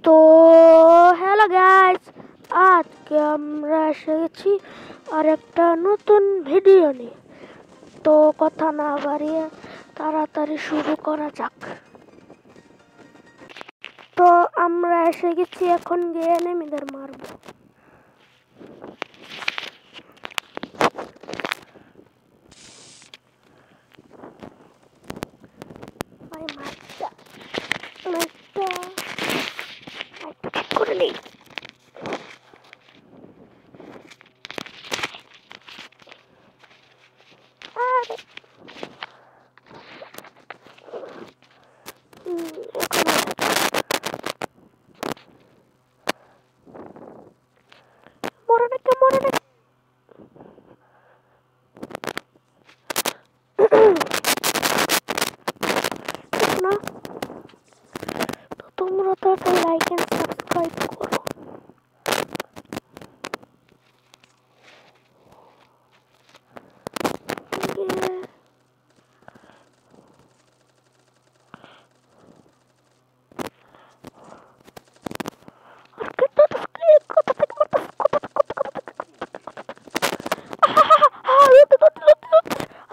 তো hello guys, আজকে আমরা এসে গেছি আর একটা নতুন ভিডিও নিয়ে। তো কথা না বাড়িয়ে তাড়াতাড়ি শুরু করা যাক। তো আমরা এসে গেছি, এখন গিয়ে এনিমিদের মারবো। ভাই মারটা মারটা করে নেই। তোমরা তো একটা লাইক এন্ড সাবস্ক্রাইব করো।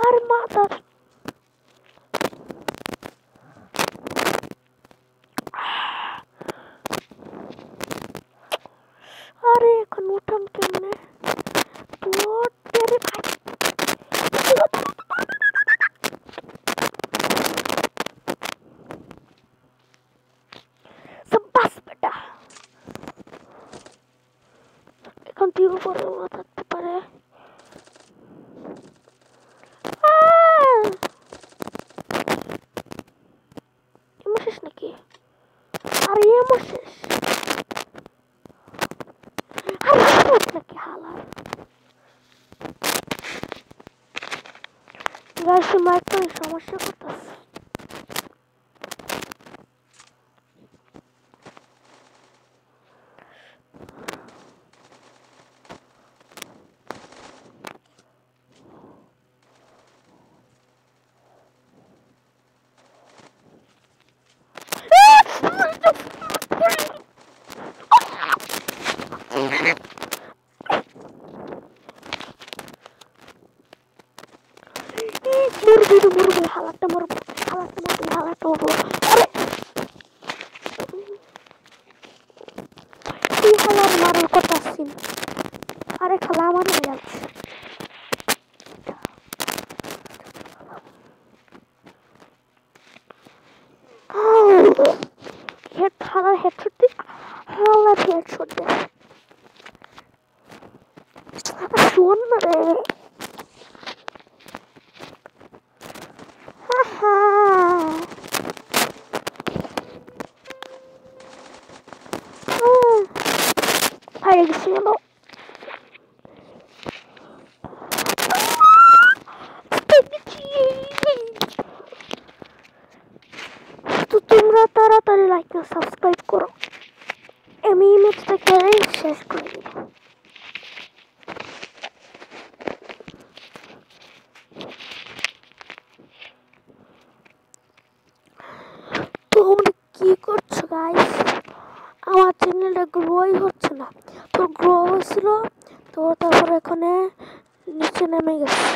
আর মাথা আরে এখন উঠাম কেমনে? এখন তুই উপরে থাকতে পারে। শেষ নাকি? আর শেষ নাকি হালার গাইস, মাইকটা সমস্যা করতেছে। মরবে হালারটা, মরবে হালারটা মরবে। তুই হালার মারার কথা আসছিস, আরে খালা আমার হয়ে যাচ্ছে। হালার হেডশট দি, হালার হেডশট দে। শোন না রে, হারিয়ে গেছি গেল। তো তোমরা তাড়াতাড়ি লাইক আর সাবস্ক্রাইব করো, আমি ম্যাচটা খেলে শেষ করে দিব। তোমরা কি করছো গাইস? আমার চ্যানেলটা গ্রোই হচ্ছে না। তো গ্রো হয়েছিল, তো তারপর এখানে নিচে নেমে গেছে।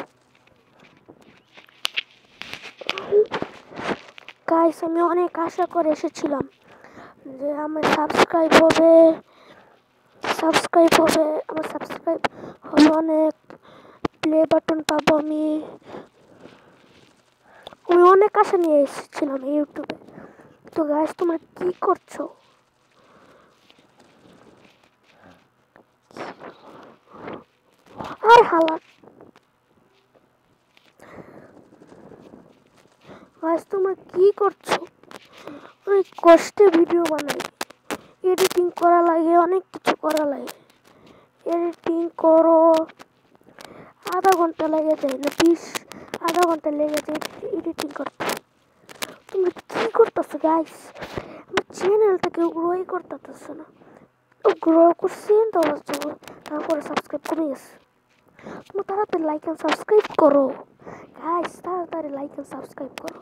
গাইস, আমি অনেক আশা করে এসেছিলাম যে আমার সাবস্ক্রাইব হবে, আমার সাবস্ক্রাইব হবে, অনেক প্লে বাটন পাবো। আমি অনেক আশা নিয়ে এসেছিলাম ইউটিউবে। তো গাইস, তোমরা কি করছো? আর হালাত গাইস, তোমরা কি করছো? অনেক কষ্টে ভিডিও বানাই, এডিটিং করা লাগে, অনেক কিছু করা লাগে। এডিটিং করো, আধা ঘন্টা লেগে যায় না, আধা ঘন্টা লেগে যায় এডিটিং করতে। তোমরা কি করতেছো গাইস? আমার চ্যানেলটাকে গ্রোই করতেছে না। গ্রো করছি তারপরে সাবস্ক্রাইব করে গেছে। তোমরা তাড়াতাড়ি লাইক এন্ড সাবস্ক্রাইব করো গাইস, তাড়াতাড়ি লাইক এন্ড সাবস্ক্রাইব করো।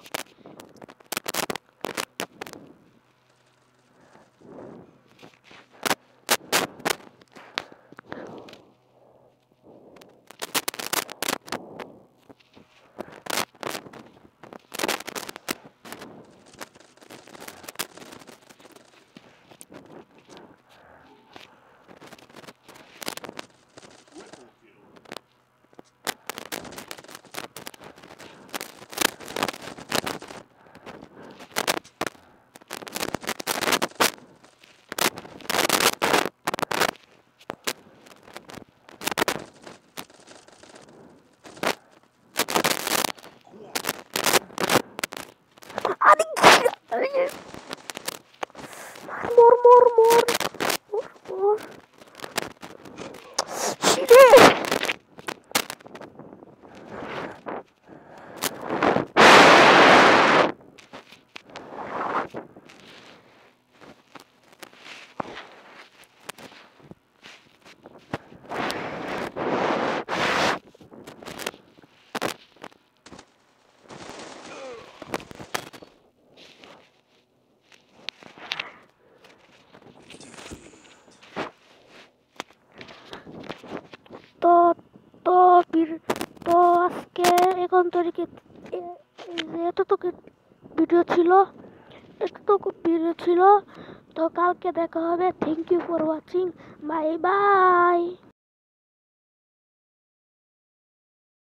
মোর মোর মোর মোর মোর ছিড়ে তো তো তো আজকে এখন তারিখে এতটুকু ভিডিও ছিল, এতটুকু ভিডিও ছিল। তো কালকে দেখা হবে। Thank you for watching, bye by.